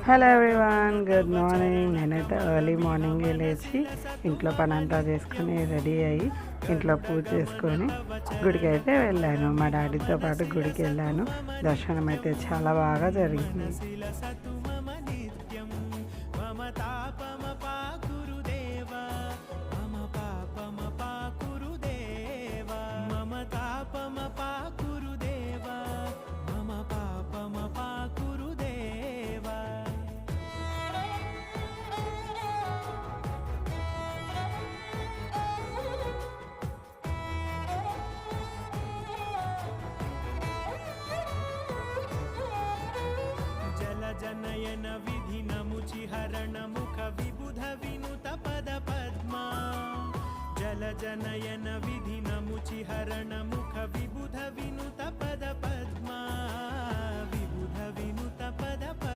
Hello everyone, good morning. నేనైతే early మార్నింగే లేచి ఇంట్లో పని అంతా చేసుకొని రెడీ అయ్యి ఇంట్లో పూజ చేసుకొని గుడికి అయితే వెళ్ళాను. మా డాడీతో పాటు గుడికి వెళ్ళాను. దర్శనం అయితే చాలా బాగా జరిగింది. जनयन विधि नमुचिहरण मुख विबुध विनुत पद पद्मा जल जनयन विधि नमुचिहरण मुख विबुध विनुत पद पद्मा